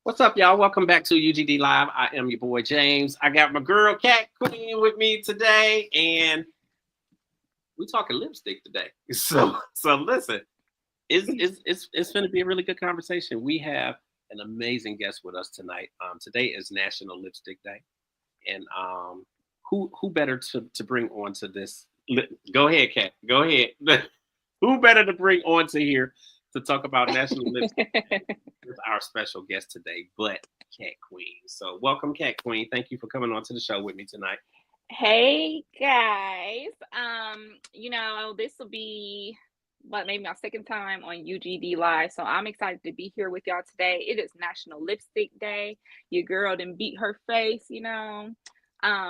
What's up, y'all? Welcome back to U.G.D Live. I am your boy James. I got my girl Cat Queen with me today, and we talking lipstick today. So listen, it's going to be a really good conversation. We have an amazing guest with us tonight. Today is National Lipstick Day, and who better to bring on to this? Go ahead, Cat. Go ahead. Who better to bring on to here to talk about National Lipstick with our special guest today, but Cat Queen. So welcome, Cat Queen. Thank you for coming on to the show with me tonight. Hey guys. This will be maybe my second time on UGD Live. So I'm excited to be here with y'all today. It is National Lipstick Day. Your girl done beat her face,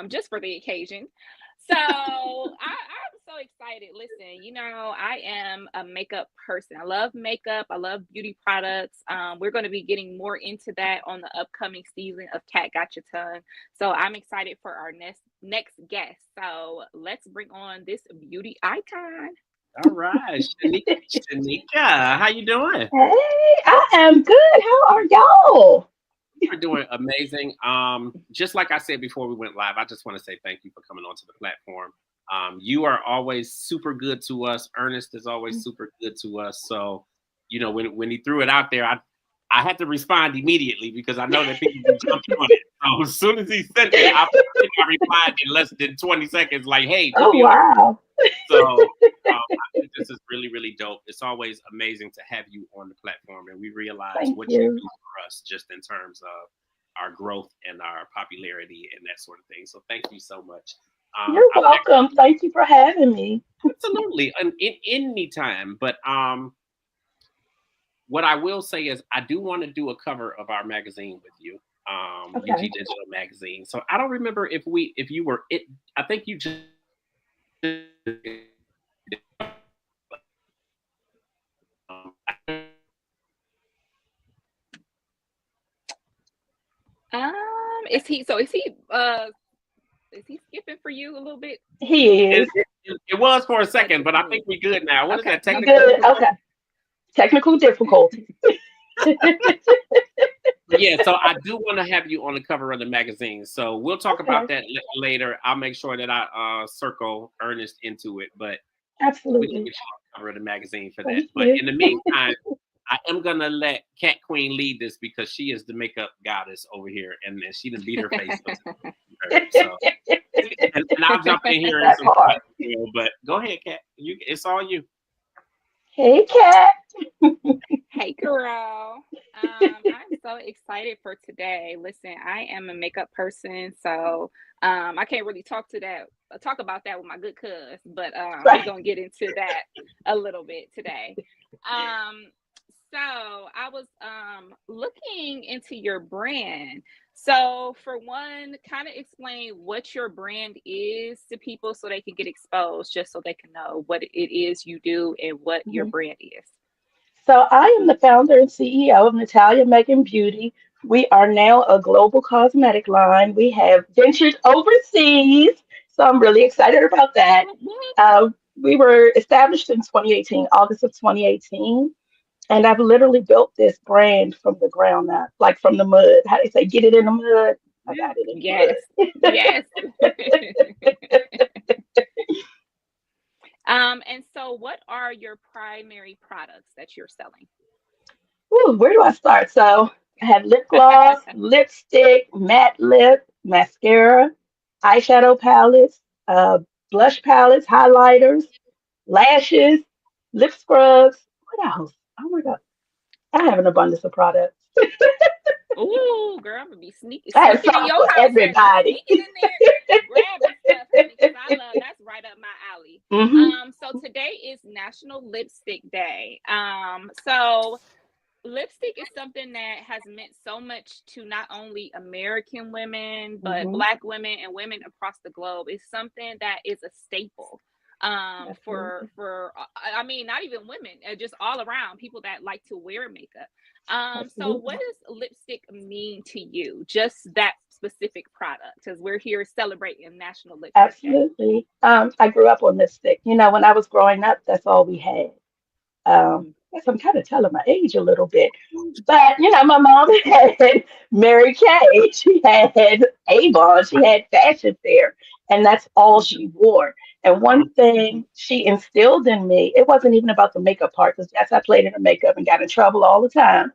just for the occasion. So I'm so excited. Listen, I am a makeup person. I love makeup. I love beauty products. We're going to be getting more into that on the upcoming season of Cat Got Your Tongue. So I'm excited for our next guest. So let's bring on this beauty icon. All right, Schenika, how you doing? Hey, I am good. How are y'all? We're doing amazing. Just like I said before we went live, I just want to say thank you for coming onto the platform. You are always super good to us. Ernest is always super good to us. So, when he threw it out there, I had to respond immediately because I know that people jumped on it. So as soon as he sent it, I think I replied in less than 20 seconds, like, "Hey, put Oh, me on." wow. So I think this is really, really dope. It's always amazing to have you on the platform, and we realize Thank what you you. do for us just in terms of our growth and our popularity and that sort of thing. So thank you so much. You're I'm welcome. Thank you for having me. absolutely in any time, but what I will say is I do want to do a cover of our magazine with you, UG Okay. Digital Magazine. So I don't remember if you were it. I think you just Um, is he skipping for you a little bit? He It, is. it was for a Oh, second, just but a I think minute. we're good now. What is Okay. that We technical good. Okay. difficulty? Technical difficulties. Yeah, so I do want to have you on the cover of the magazine. So we'll talk about Okay. that later. I'll make sure that I circle Ernest into it, but we can Absolutely. get you on the cover of the magazine for that. Thank But you. in the meantime, I am gonna let Cat Queen lead this because she is the makeup goddess over here, and she done beat her face up. So, and I'll jump in here in That some part. points, but go ahead, Cat. It's all you. Hey, Cat. Hey, girl. I'm so excited for today. Listen, I am a makeup person, so I can't really talk about that with my good cuz, but we're Right. gonna get into that a little bit today. Um, so I was looking into your brand. So for one, kind of explain what your brand is to people so they can get exposed, just so they can know what it is you do and what your Mhm. brand is. So I am the founder and CEO of Natalia Making Beauty. We are now a global cosmetic line. We have ventured overseas, so I'm really excited about that. What? We were established in 2018, August of 2018, and I've literally built this brand from the ground up, like from the mud. How they say, get it in the mud. I Yeah. got it in Yes. the Yes. And so what are your primary products that you're selling? mud. Ooh, where do I start? So I have lip gloss, lipstick, matte lip, mascara, eyeshadow palettes, blush palettes, highlighters, lashes, lip scrubs. What else? Oh my God. I have an abundance of products. Ooh, girl, I'm gonna be sneaking I have sneaking in something your for house, honey. everybody. Sneaking in there, grabbing stuff, honey, because I love that's right up my alley. Hmm. So today is National Lipstick Day. So lipstick is something that has meant so much to not only American women, but Hmm. Black women and women across the globe. It's something that is a staple for Absolutely. I mean, not even women, just all around people that like to wear makeup. So what Absolutely. does lipstick mean to you? Just that specific product, because we're here celebrating National Lipstick Day. Absolutely. I grew up on lipstick. When I was growing up, that's all we had. Yes, I'm kind of telling my age a little bit. But, my mom had Mary Kay. She had Avon. She had Fashion Fair. And that's all Mhm. she wore. And one Mhm. thing she instilled in me, it wasn't even about the makeup part, because yes, I played in the makeup and got in trouble all the time.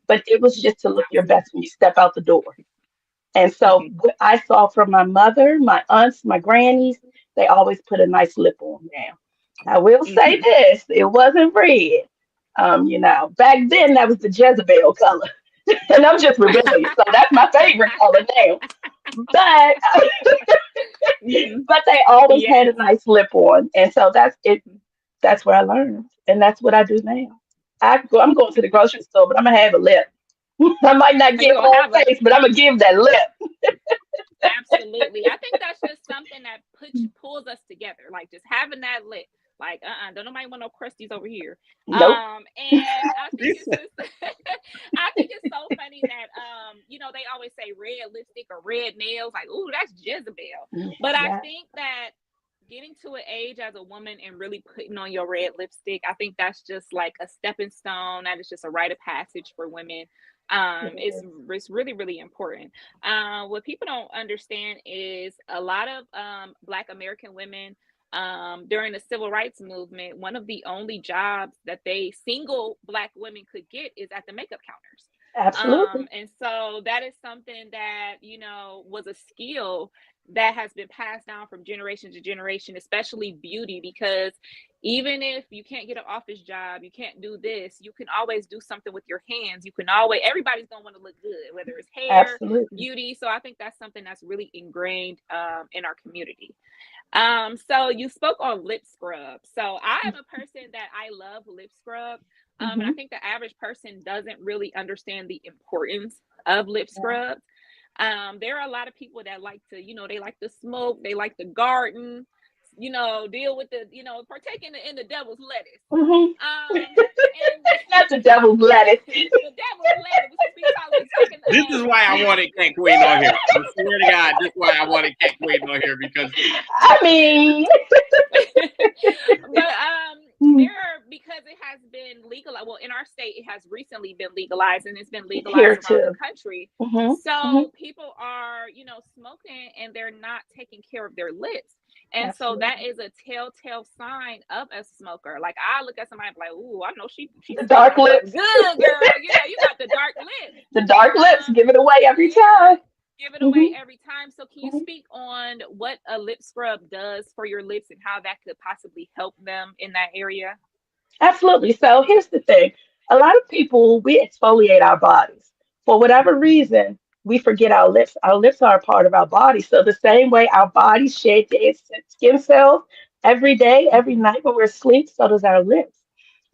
But it was just to look your best when you step out the door. And so Mhm. what I saw from my mother, my aunts, my grannies, they always put a nice lip on now. I will say Mhm. this, it wasn't red. Back then that was the Jezebel color. And I'm just rebellious. So that's my favorite color now. But Mhm. but they always had a Yes. nice lip on. And so that's it. That's where I learned. And that's what I do now. I'm going to the grocery store, but I'm gonna have a lip. I might not So you're give gonna all have a face, but I'm gonna give that lip. absolutely. I think that's just something that pulls us together. Like just having that lit. Like, don't nobody want no crusties over here. Nope. And I think it's Listen, just I think it's so funny that they always say red lipstick or red nails, like, ooh, that's Jezebel. But I Yeah, think that getting to an age as a woman and really putting on your red lipstick, I think that's just like a stepping stone. That is just a rite of passage for women. it It's is. it's really, really important. What people don't understand is a lot of Black American women during the civil rights movement, one of the only jobs that they single Black women could get is at the makeup counters. Absolutely. And so that is something that, was a skill that has been passed down from generation to generation, especially beauty, because even if you can't get an office job, you can't do this, you can always do something with your hands. You can always, everybody's going to want to look good, whether it's hair, Absolutely. beauty. So I think that's something that's really ingrained in our community. So you spoke on lip scrub. So I am a person that I love lip scrub. And I Hmm. think the average person doesn't really understand the importance of lip Yeah. scrubs. There are a lot of people that like to, they like to smoke, they like to garden, deal with the, partake in the devil's lettuce. Hmm. And Not the devil's lettuce. the devil's lettuce, since we talking this is why I wanted Cat Queen on here. I swear to God, this is why I wanted Cat Queen on here because I mean, but there are, because it has been legal, well, in our state it has recently been legalized, and it's been here legalized around the too. country. Hmm. Hmm. So people are, smoking, and they're not taking care of their lips. And so that Absolutely. is a telltale sign of a smoker. Like I look at somebody and be like, ooh, I know she's The smoking dark on something lips. good, girl. You got the dark lips. The dark lips Um, give it away every yeah, time. give it away Hmm. every time. So can you Hmm. speak on what a lip scrub does for your lips and how that could possibly help them in that area? Absolutely. So here's the thing. A lot of people, we exfoliate our bodies. For whatever reason, we forget our lips. Our lips are a part of our body. So the same way our bodies shed dead skin cells every day, every Mhm. night when we're asleep, so does our lips.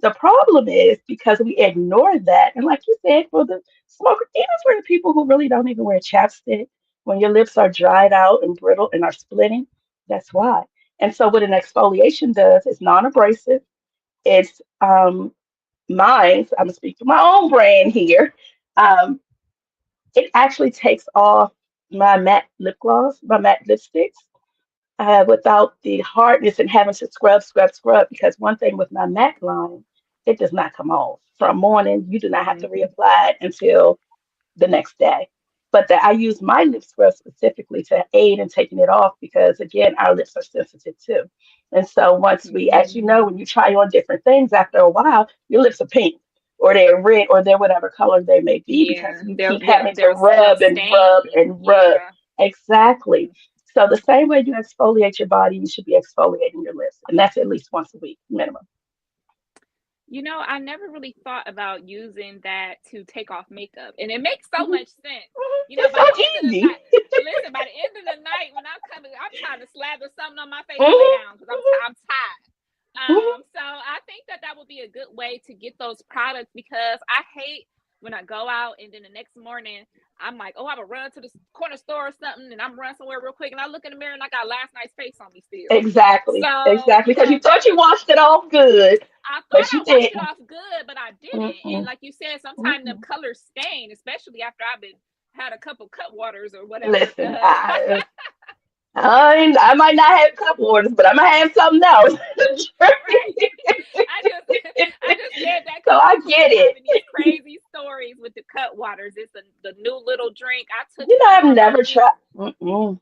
The problem is because we ignore that. And like you said, for the smoker, even for the people who really don't even wear chapstick, when your lips are dried out and brittle and are splitting, that's why. And so what an exfoliation does is non-abrasive. It's mine. I'm gonna speak for my own brand here. Um, it actually takes off my matte lip gloss, my matte lipsticks, without the hardness and having to scrub, scrub, scrub. Because one thing with my matte line, it does not come off. From morning, you do not have to Mhm. reapply it until the next day. But I use my lip scrub specifically to aid in taking it off because, again, our lips are sensitive too. And so once we, as you know, Mm. when you try on different things, after a while, your lips are pink or they're red or they're whatever color they may be because Yeah, you they'll keep they'll having to they'll rub and rub stain. and rub. Yeah. Exactly. Mhm. So the same way you exfoliate your body, you should be exfoliating your lips. And that's at least once a week minimum. I never really thought about using that to take off makeup, and it makes so Mhm. much sense. Mhm. By the It's end so of the easy. night, listen, by the end of the night, when I'm coming, I'm trying to slather something on my face and lay Mhm. down because Mhm. I'm tired. Mhm. So I think that would be a good way to get those products because I hate when I go out and then the next morning I'm like, oh, I'm gonna run to the corner store or something, and I'm run somewhere real quick, and I look in the mirror and I got last night's face on me still. Exactly, So exactly. Because you thought you washed it off good, I thought but you I washed it didn't. off good, but I didn't. And Mm-mm, like you said, sometimes them mm-mm. colors stain, especially after I've been had a couple cut waters or whatever. Listen, I might not have cup waters, but I'm gonna have something else. Right. I just Yeah, that So I commercial get was it. having these crazy stories with the cut waters. It's the new little drink. I took You know, one I've for my never niece. tried. Mm-mm.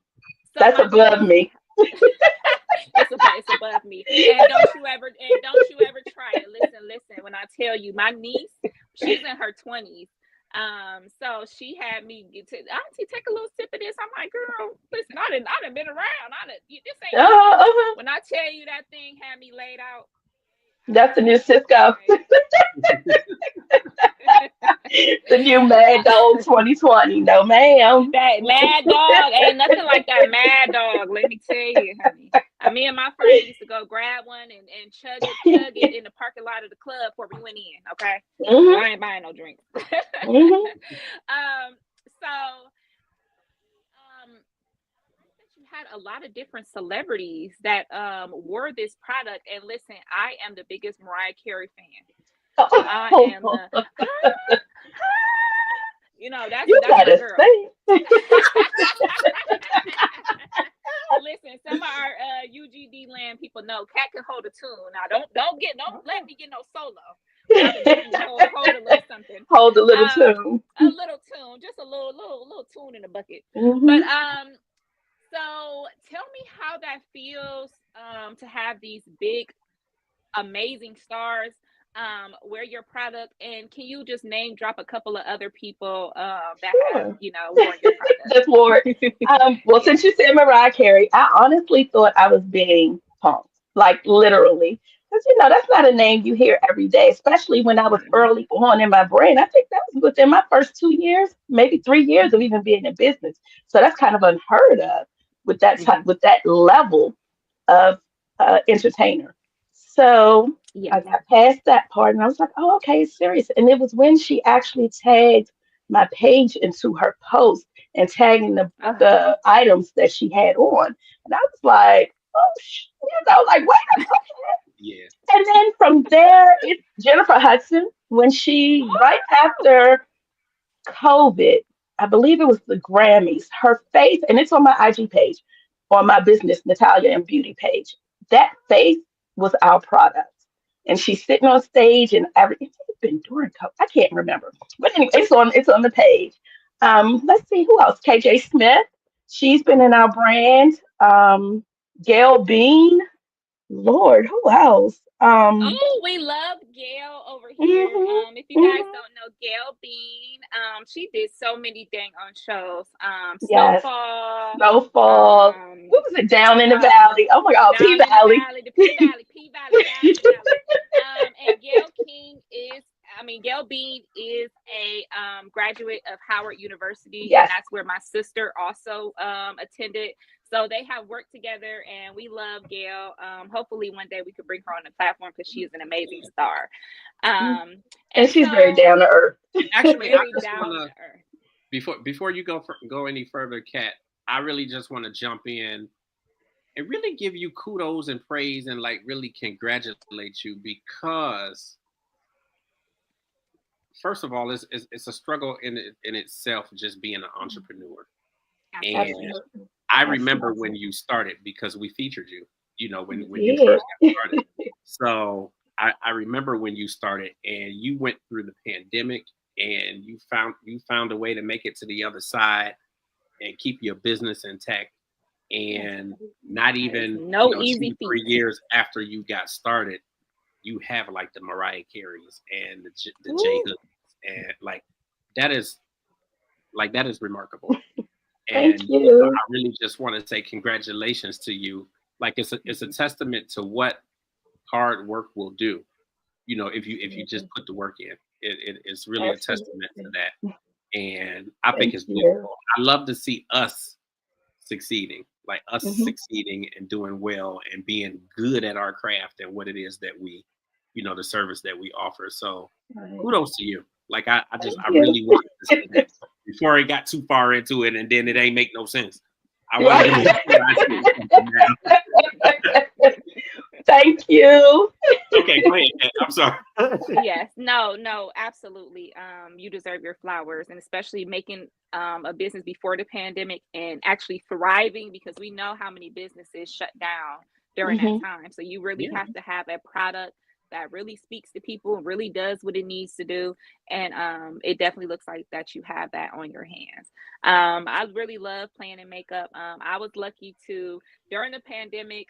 So That's my above niece, me. it's above me. And don't you ever try it. Listen. When I tell you, my niece, she's in her 20s. So she had me get to auntie take a little sip of this. I'm like, girl, listen, I done been around. This ain't nothing. Uh-huh. When I tell you that thing had me laid out, That's the new Cisco. I The new Mad Dog 2020. No, ma'am. that Mad Dog ain't nothing like that Mad Dog. Let me tell you, honey. Me and my friend used to go grab one and chug it in the parking lot of the club before we went in. Okay, so Hmm. I ain't buying no drinks. Hmm. So that you had a lot of different celebrities that wore this product. And listen, I am the biggest Mariah Carey fan. I am the You that's my gotta girl. say. Listen, some of our U.G.D land people know Cat can hold a tune. Now don't let me get no solo, but I can definitely hold a little something. Hold a little tune. A little tune, just a little tune in the bucket. But Hmm. so tell me how that feels to have these big, amazing stars wear your product, and can you just name drop a couple of other people that have Sure. worn your product? Just Lord. Well, Yeah. since you said Mariah Carey, I honestly thought I was being punked, like literally. Because, that's not a name you hear every day, especially when I was Mhm. early on in my brain. I think that was within my first 2 years, maybe 3 years of even being in business. So that's kind of unheard of with that Mhm. with that level of entertainer. So I Yes. got past that part and I was like, oh, okay, it's serious. And it was when she actually tagged my page into her post and tagging Uh-huh. the items that she had on. And I was like, oh, like, wait a Yeah. And then from there, it's Jennifer Hudson when right after COVID, I believe it was the Grammys, her face, and it's on my IG page, on my business, Natalia and Beauty page. That face was our product. And she's sitting on stage and it's been during COVID. I can't remember. But anyway, it's on the page. Let's see who else. KJ Smith. She's been in our brand. Gail Bean. Lord, who else? Oh, we love Gail over here. Mhm, If you guys mhm. don't know Gail Bean, she did so many dang on shows. Yes. Snowfall, Snowfall. um, What was it? Down in the uh, Valley. Oh my God, P Down in the Valley. Valley, the P Valley, down in the valley. And Gail Bean is a graduate of Howard University, and Yes. that's where my sister also attended. So they have worked together, and we love Gail. Hopefully, one day we could bring her on the platform because she is an amazing star. And And she's very so down to earth. Actually, I very just down want to to earth. before you go any further, Kat. I really just want to jump in and really give you kudos and praise and like really congratulate you because first of all, it's a struggle in itself just being an entrepreneur. And Absolutely. Absolutely. I remember when Absolutely. you started because we featured you. You When you did. first got started. So I remember when you started and you went through the pandemic and you found a way to make it to the other side and keep your business intact. And not That is even no two easy to feat. 3 years after you got started, you have like the Mariah Careys and the J Ooh, Hoods and that is remarkable. Thank And you. I really just want to say congratulations to you. Like it's a testament to what hard work will do. If you just Absolutely. put the work in, it's really a testament to Absolutely. that. And I think Thank it's you. beautiful. I love to see us succeeding, like us Hmm. succeeding and doing well and being good at our craft and what it is that the service that we offer. So Right. kudos to you. Like I Thank you. really wanted to say that before it got too far into it and then it ain't make no sense. I wanted to Right. make sure I said something now. Thank you. Okay, go ahead, Kat. I'm sorry. yes, no, absolutely. You deserve your flowers, and especially making a business before the pandemic and actually thriving because we know how many businesses shut down during that Hmm. time. So you really Yeah. have to have a product that really speaks to people and really does what it needs to do. And it definitely looks like that you have that on your hands. I really love planning makeup. I was lucky to, during the pandemic,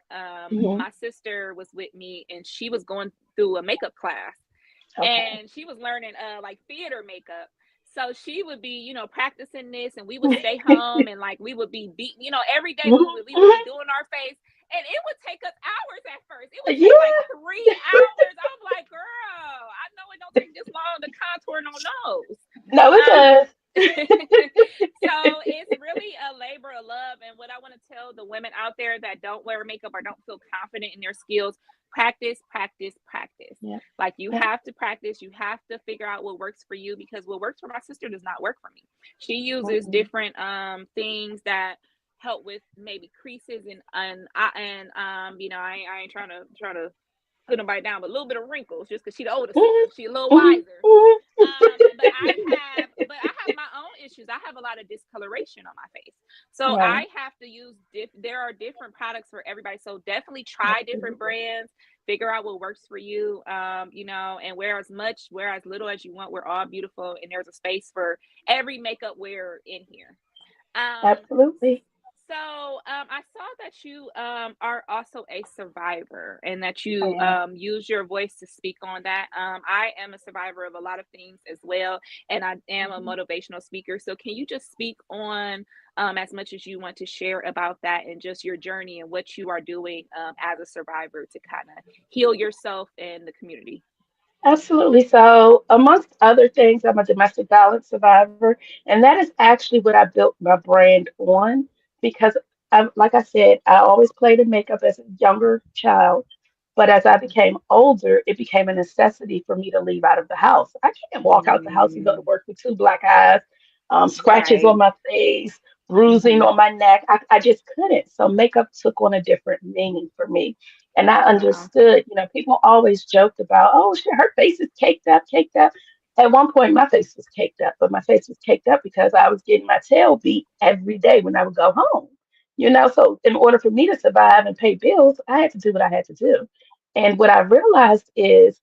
Hmm. my sister was with me and she was going through a makeup class Okay. and she was learning like theater makeup. So she would be, practicing this, and we would stay home, and like we would be beating, every day Mhm, we would be mhm. doing our face, and it would take us hours at first. It would take like Yeah. 3 hours. I'm like, girl, I know it don't take this long to contour no nose. No, it Um, does. so it's really a labor of love. And what I want to tell the women out there that don't wear makeup or don't feel confident in their skills, practice, practice, practice. Yeah. Like you Yeah. have to practice, you have to figure out what works for you, because what works for my sister does not work for me. She uses Mm-mm. different things that help with maybe creases I ain't trying to put nobody down, but a little bit of wrinkles just because she the older Mhm, sister. She a little mhm, wiser. mhm. But I have my own issues. I have a lot of discoloration on my face. So Right. I have to use there are different products for everybody. So definitely try different Absolutely. brands, figure out what works for you. And wear as little as you want. We're all beautiful and there's a space for every makeup wearer in here. Um, Absolutely. I saw that you are also a survivor and that I you am. use your voice to speak on that. I am a survivor of a lot of things as well, and I am a Mhm. motivational speaker. So, can you just speak on as much as you want to share about that and just your journey and what you are doing as a survivor to kind of heal yourself and the community? Absolutely. So, amongst other things, I'm a domestic violence survivor, and that is actually what I built my brand on because, like I said, I always played in makeup as a younger child. But as I became older, it became a necessity for me to leave out of the house. I can't walk out the house and go to Mm, work with two black eyes, scratches on right. my face, bruising Mm-hmm. on my neck. I just couldn't. So makeup took on a different meaning for me. And I Wow. understood, people always joked about, oh, shit, her face is caked up, caked up. At one point, my face was caked up, but my face was caked up because I was getting my tail beat every day when I would go home. So in order for me to survive and pay bills, I had to do what I had to do. And what I realized is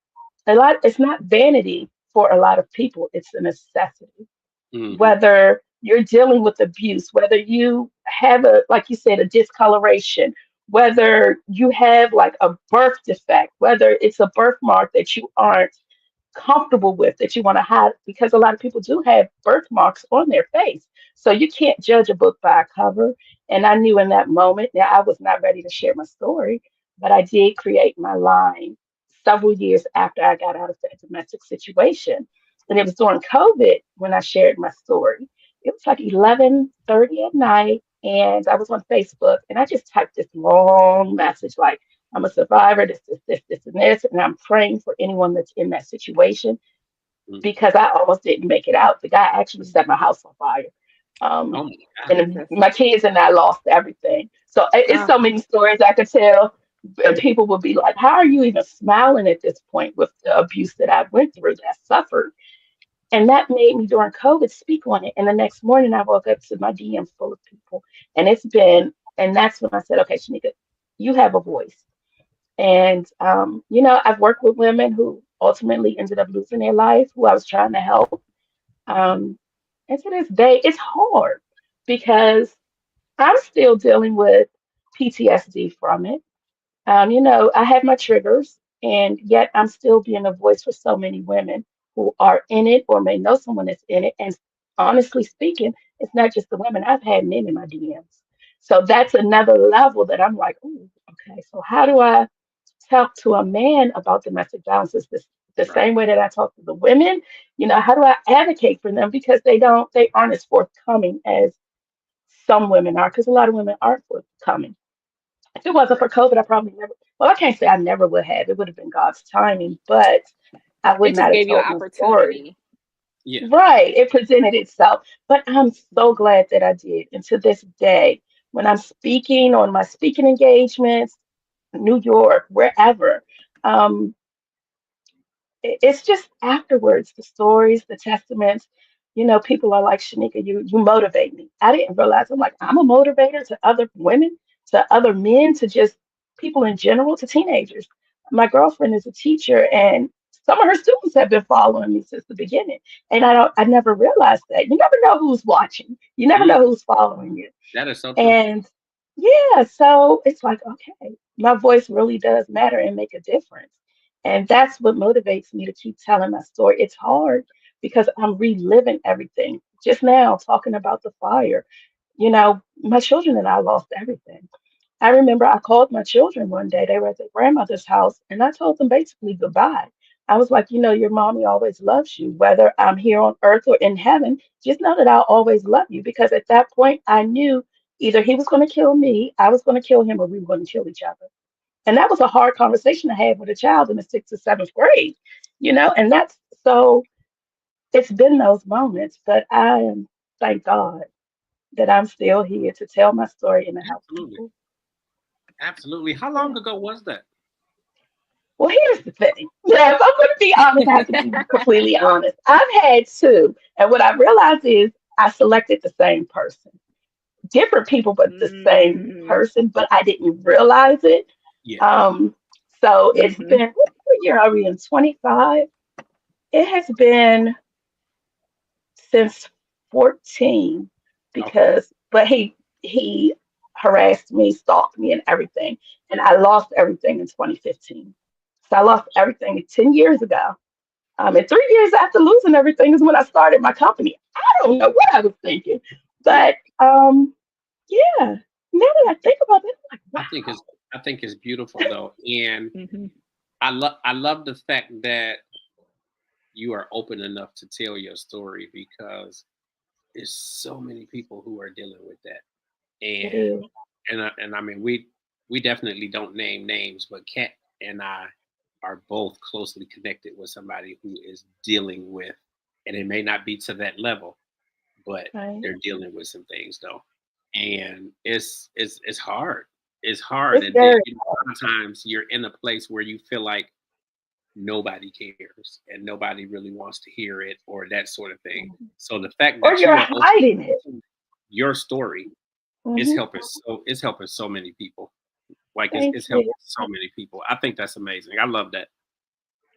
it's not vanity for a lot of people, it's a necessity. Hmm. Whether you're dealing with abuse, whether you have like you said, a discoloration, whether you have like a birth defect, whether it's a birthmark that you aren't comfortable with that you want to hide because a lot of people do have birthmarks on their face. So you can't judge a book by a cover. And I knew in that moment, now I was not ready to share my story, but I did create my line several years after I got out of that domestic situation. And it was during COVID when I shared my story. It was like 11:30 at night, and I was on Facebook, and I just typed this long message like, I'm a survivor, this, and this, and I'm praying for anyone that's in that situation because I almost didn't make it out. The guy actually set my house on fire. Um, Oh my God. and Jesus. my kids and I lost everything. So it's Oh, so many stories I could tell. And people would be like, how are you even smiling at this point with the abuse that I went through, that I suffered? And that made me during COVID speak on it. And the next morning I woke up to my DM full of people. And that's when I said, okay, Shanika, you have a voice. And, I've worked with women who ultimately ended up losing their life, who I was trying to help. Um, and to this day, it's hard because I'm still dealing with PTSD from it. I have my triggers, and yet I'm still being a voice for so many women who are in it or may know someone that's in it. And honestly speaking, it's not just the women. I've had men in my DMs. So that's another level that I'm like, oh, okay. So how do I talk to a man about domestic violence is the Right. same way that I talk to the women. How do I advocate for them because they aren't as forthcoming as some women are because a lot of women aren't forthcoming. If it wasn't for Right. COVID, I probably never. Well, I can't say I never would have. It would have been God's timing, but I would it just not have gave you an told my story. opportunity. Yeah. Right, it presented itself. But I'm so glad that I did. And to this day, when I'm speaking on my speaking engagements, New York, wherever, um, it's just afterwards, the stories, the testaments. People are like, Shanika, you motivate me. I didn't realize I'm a motivator to other women, to other men, to just people in general, to teenagers. my girlfriend is a teacher, and some of her students have been following me since the beginning. And I never realized that. You never know who's watching. You never Mm, know who's following you. that is so true. And yeah, so it's like, okay, my voice really does matter and make a difference. And that's what motivates me to keep telling my story. It's hard because I'm reliving everything. Just now, talking about the fire, my children and I lost everything. I remember I called my children one day. They were at their grandmother's house, and I told them basically goodbye. I was like, your mommy always loves you, whether I'm here on earth or in heaven. Just know that I'll always love you, because at that point, I knew either he was going to kill me, I was going to kill him, or we were going to kill each other. And that was a hard conversation to have with a child in the sixth or seventh grade, and that's so it's been those moments, but I am, thank God, that I'm still here to tell my story and to help Absolutely. people. Absolutely. How Yeah. long ago was that? Well, here's the thing. Yeah, if I'm going to be honest, I have to be completely honest. I've had two, and what I realized is I selected the same person. Different people, but the same Mm, person, but I didn't realize it. Yeah. Um, so it's mm-hmm. been, what year are we in? 25? It has been since 14, Okay. but he harassed me, stalked me, and everything. And I lost everything in 2015. So I lost everything 10 years ago. And 3 years after losing everything is when I started my company. I don't know what I was thinking, Yeah. but yeah. Now that I think about it, I'm like, I think it's wow. I think it's beautiful though. And Mm-hmm. I love the fact that you are open enough to tell your story, because there's so many people who are dealing with that. It And is. I mean, we definitely don't name names, but Kat and I are both closely connected with somebody who is dealing with, and it may not be to that level, but Right. they're dealing with some things though, and it's hard. It's hard, It's and then very sometimes you're in a place where you feel like nobody cares and nobody really wants to hear it or that sort of thing. So the fact or that you're you are open hiding it. to your story is Hmm. helping it's helping so many people. Like Thank it's helping you. so many people. I think that's amazing. I love that.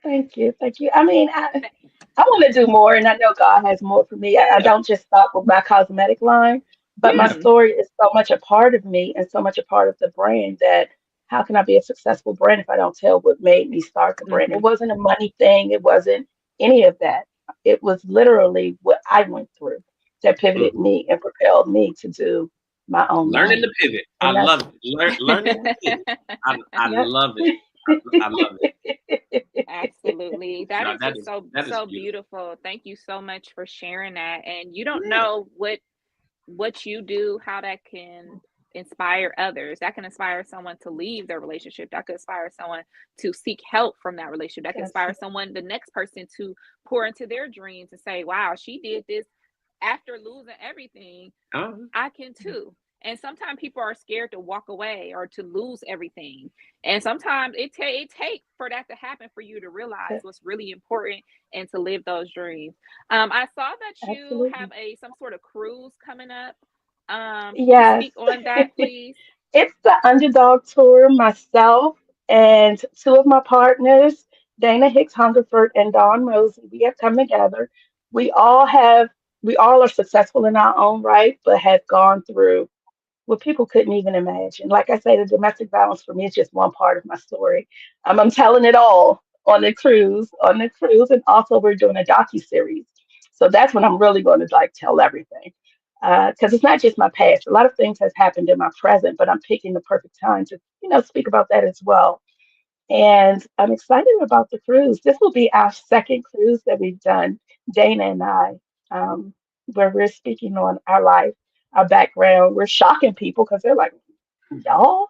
Thank you. Thank you. I mean, I want to do more, and I know God has more for me. I Yeah, don't just stop with my cosmetic line, but my yeah. Mm-hmm. story is so much a part of me and so much a part of the brand that how can I be a successful brand if I don't tell what made me start the brand? Mm-hmm. It wasn't a money thing, it wasn't any of that. It was literally what I went through that pivoted Mhm. me and propelled me to do my own Learning line. to pivot. I And that's, love it. Learning to yeah, pivot. I yep. love it. I love it. Absolutely. That No, is just that is so beautiful. beautiful. Thank you so much for sharing that. And you don't Yeah. know what you do, how that can inspire others. That can inspire someone to leave their relationship. That could inspire someone to seek help from that relationship. That could That's inspire someone, the next person, to pour into their dreams and say, wow, she did this after losing everything. Uh, I can too. And sometimes people are scared to walk away or to lose everything. And sometimes it takes for that to happen for you to realize it. what's really important and to live those dreams. I saw that you have Absolutely. a some sort of cruise coming up. Could you Yes. speak on that, please? It's the underdog tour, myself and two of my partners, Dana Hicks Hungerford and Dawn Rosie. We have come together. We all have, we all are successful in our own right, but have gone through what people couldn't even imagine. Like I say, the domestic violence for me is just one part of my story. I'm telling it all on the cruise, and also we're doing a docu series. So that's when I'm really going to like tell everything, because it's not just my past. A lot of things has happened in my present, but I'm picking the perfect time to speak about that as well. And I'm excited about the cruise. This will be our second cruise that we've done, Dana and I, um, where we're speaking on our life, our background. We're shocking people because they're like, y'all,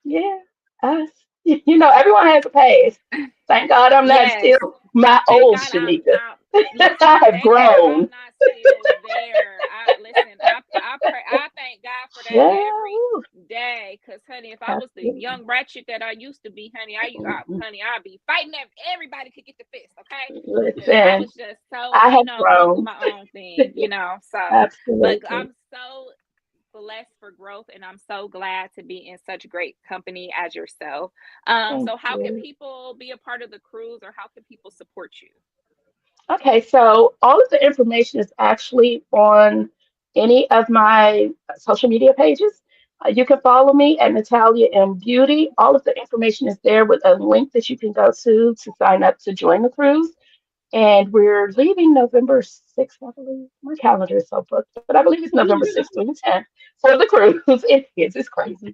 yeah, us. Everyone has a past. Thank God I'm not Yes. still my Thank old God Shanika. I'm I listen, have thank God I'm grown. not still there. I pray, I thank God for that every Yeah, day. Cause honey, if I was the absolutely. young ratchet that I used to be, honey, I'd be fighting everybody could get the fist, okay? Cause I Listen, was just so, I have going through grown. my own thing. So but Absolutely. I'm so blessed for growth, and I'm so glad to be in such great company as yourself. Thank So how can you. people be a part of the cruise, or how can people support you? Okay, so all of the information is actually on any of my social media pages. You can follow me at Natalia M Beauty. All of the information is there with a link that you can go to sign up to join the cruise. And we're leaving November 6th, I believe. My calendar is so booked, but I believe it's November 6th through the 10th for the cruise. It is, it's crazy.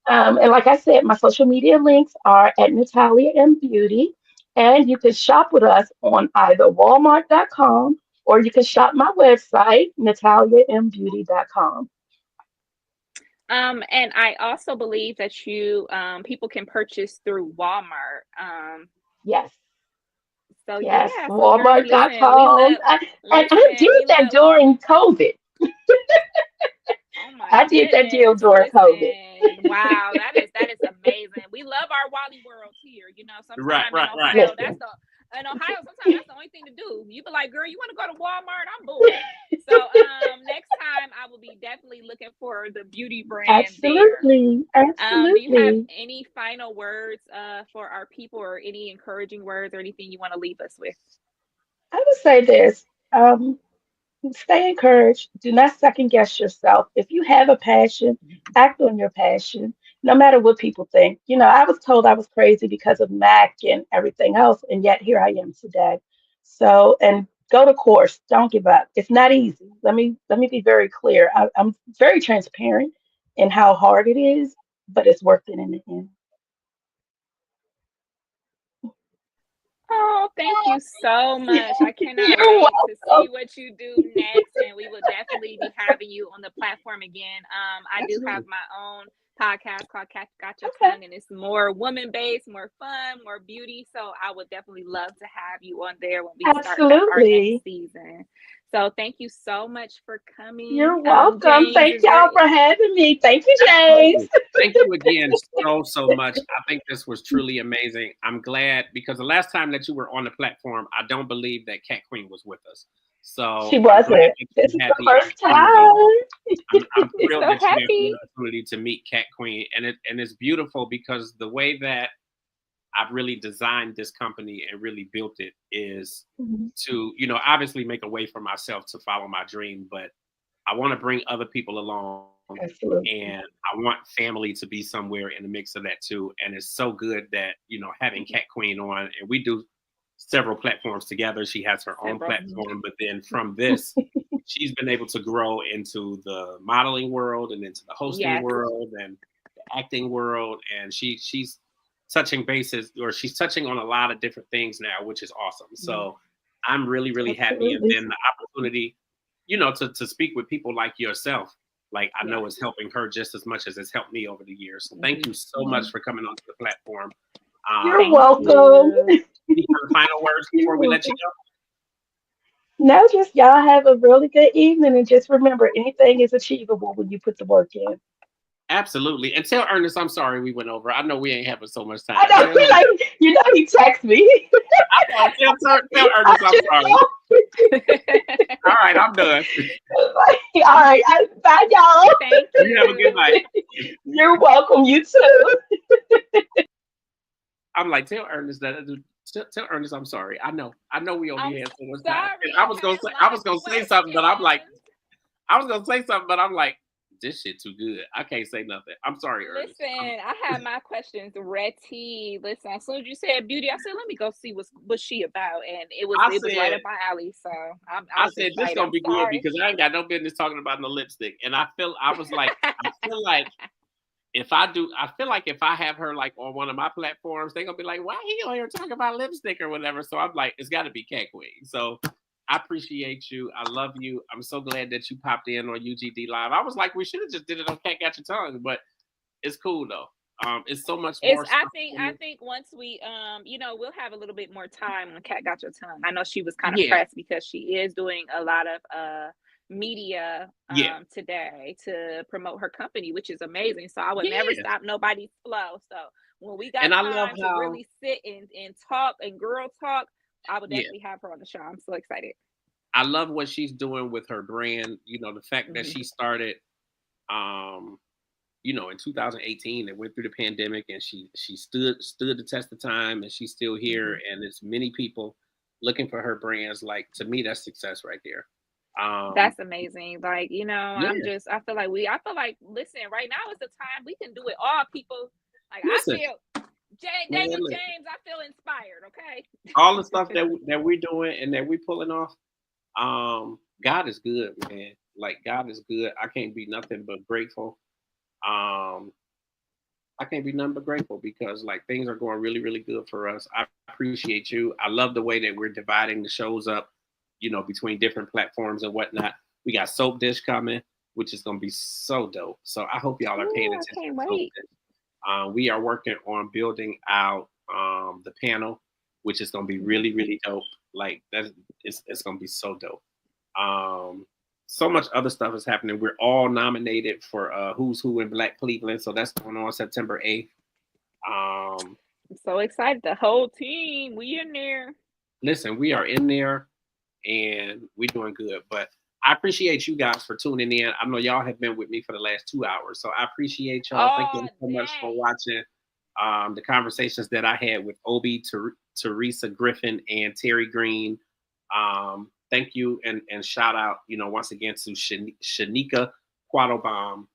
And like I said, my social media links are at Natalia M Beauty. And you can shop with us on either Walmart.com or you can shop my website, NataliaMBeauty.com. And I also believe that you people can purchase through Walmart. Yes, So yes, yeah, so girl, listen, Walmart.com. And I did we that love. during COVID. Oh my I did that deal goodness. during COVID. Listen. Wow, that is amazing. We love our Wally world here. You know, Right, sometimes in right, right. Ohio, Listen, sometimes that's the only thing to do. You be like, girl, you want to go to Walmart? I'm bored. So next time I will be definitely looking for the beauty brand there. absolutely, Do you have absolutely. any final words for our people, or any encouraging words, or anything you want to leave us with? I would say this. Um, Stay encouraged. Do not second guess yourself. If you have a passion, act on your passion, no matter what people think. You know, I was told I was crazy because of Mac and everything else, and yet here I am today. So, and go to course. Don't give up. It's not easy. Let me be very clear. I'm very transparent in how hard it is, but it's worth it in the end. Oh, thank you so much. I cannot You're wait to see welcome. what you do next. And we will definitely be having you on the platform again. I do have Absolutely. my own podcast called Catch Got Your Okay. Tongue, and it's more woman based, more fun, more beauty. So I would definitely love to have you on there when we start our next Absolutely. season. So thank you so much for coming. You're welcome. James, Thank is there y'all for having me. Thank you, James. Absolutely. Thank you again so much. I think this was truly amazing. I'm glad because the last time that you were on the platform, I don't believe that Cat Queen was with us. She So I'm glad wasn't. that This you is had the the first opportunity. time. I'm thrilled so that you had the happy? opportunity to meet Cat Queen, and it's beautiful because the way that I've really designed this company and really built it is Mhm. to, obviously make a way for myself to follow my dream, but I want to bring other people along Absolutely. and I want family to be somewhere in the mix of that too. And it's so good that, having Cat Queen on and we do several platforms together. She has her own Several. platform, but then from this, she's been able to grow into the modeling world and into the hosting Yes. world and the acting world. And she's touching bases or she's touching on a lot of different things now, which is awesome. So I'm really, really happy. And Absolutely. then the opportunity, to speak with people like yourself, like I Yes. know it's helping her just as much as it's helped me over the years. So thank you so much for coming onto the platform. You're Um, Thank welcome. you. any kind of final words You're before we let you welcome. go? No, just y'all have a really good evening and just remember anything is achievable when you put the work in. Absolutely. And tell Ernest I'm sorry we went over. I know we ain't having so much I time. know Tell him you know he texts me. I know. Tell I Ernest I'm just sorry. All right, I'm done. all right. Bye y'all. Thank You have a good you. night. You're welcome, you too. I'm like, tell Ernest I'm sorry. I know we only I'm had so much time. And sorry. I I was gonna had a say I lot was of gonna say something, but questions. I'm like, this shit too good. I can't say nothing. I'm sorry, Ernest. Listen, I had my questions ready. Listen, as soon as you said beauty, I said, let me go see what's she about, and I it was right said up my alley. So I I was said this excited. gonna I'm be good sorry. because I ain't got no business talking about no lipstick. And I feel like if I have her like on one of my platforms, they're gonna be like, why he on here talking about lipstick or whatever. So I'm like, it's gotta be Cat Queen. So I appreciate you. I love you. I'm so glad that you popped in on UGD Live. I was like, we should have just did it on Cat Got Your Tongue, but it's cool though. It's so much It's more stuff in I it. think once we we'll have a little bit more time when Cat Got Your Tongue. I know she was kind of Yeah, pressed because she is doing a lot of media yeah, today to promote her company, which is amazing. So I would never yeah. stop nobody's flow. So when we got And I love time to how really sit and talk and girl talk, I would yeah. definitely have her on the show. I'm so excited. I love what she's doing with her brand. The fact that Mhm. she started You know, in 2018, they went through the pandemic, and she stood the test of time, and she's still here. And it's many people looking for her brands. Like, to me, that's success right there. That's amazing. Like, Yeah, I feel like, listen, right now is the time we can do it all, people. Like, I listen, feel, man, Daniel listen, James, I feel inspired, okay? all the stuff that we're doing and that we're pulling off. God is good, man. Like, God is good. I can't be nothing but grateful. Um, I can't be nothing but grateful because, like, things are going really, really good for us. I appreciate you. I love the way that we're dividing the shows up, you know, between different platforms and whatnot. We got Soap Dish coming, which is going to be so dope. So I hope y'all are paying Ooh, I attention can't to Soap wait. Dish. We are working on building out the panel, which is going to be really, really dope. Like, it's going to be so dope. Um, so much other stuff is happening. We're all nominated for Who's Who in Black Cleveland, so that's going on September 8th. I'm so excited. The whole team, we in there. Listen, we are in there and we're doing good. But I appreciate you guys for tuning in. I know y'all have been with me for the last 2 hours, so I appreciate y'all. Thank you All so much for day. watching the conversations that I had with Obi, Teresa Griffin, and Terry Green. Thank you and shout out, you know, once again to Schenika Quattlebaum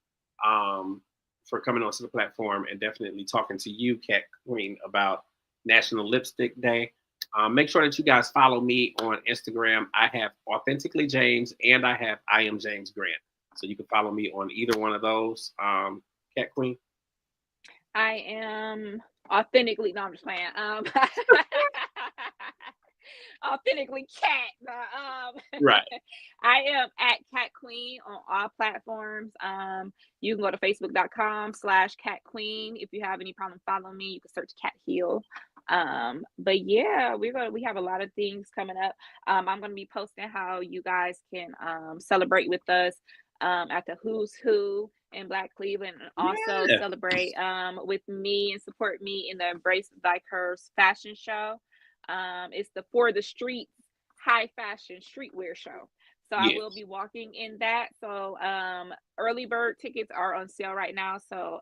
for coming onto the platform and definitely talking to you, Cat Queen, about National Lipstick Day. Make sure that you guys follow me on Instagram. I have Authentically James and I have I Am James Grant. So you can follow me on either one of those. Cat Queen. I am authentically, no, I'm just playing. Authentically cat. Right. I am at Cat Queen on all platforms. You can go to facebook.com/Cat Queen. If you have any problem following me, you can search Cat Heel. But yeah, we have a lot of things coming up. I'm gonna be posting how you guys can celebrate with us at the Who's Who in Black Cleveland, and also Yeah. celebrate with me and support me in the Embrace Thy Curves fashion show. It's the For the Streets high fashion streetwear show. So I Yeah. will be walking in that. So early bird tickets are on sale right now. So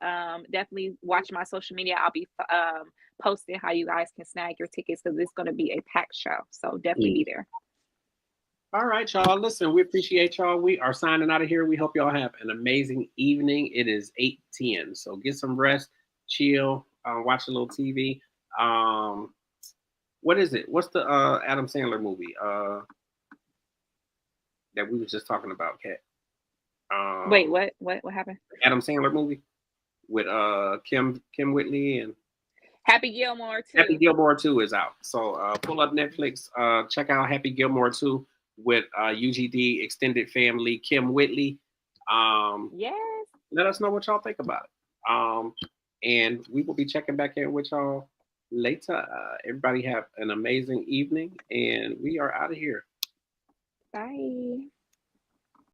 definitely watch my social media. I'll be posting how you guys can snag your tickets because it's going to be a packed show. So definitely be there. All right, y'all. Listen, we appreciate y'all. We are signing out of here. We hope y'all have an amazing evening. It is 8:10, so get some rest, chill, watch a little TV. What is it? What's the Adam Sandler movie that we was just talking about, Kat? Wait, what happened? Adam Sandler movie with Kim Whitley and Happy Gilmore 2. Happy Gilmore 2 is out. So pull up Netflix, check out Happy Gilmore 2 with U.G.D. extended family, Kim Whitley. Yes. Let us know what y'all think about it. And we will be checking back in with y'all later. Everybody have an amazing evening, and we are out of here. Bye.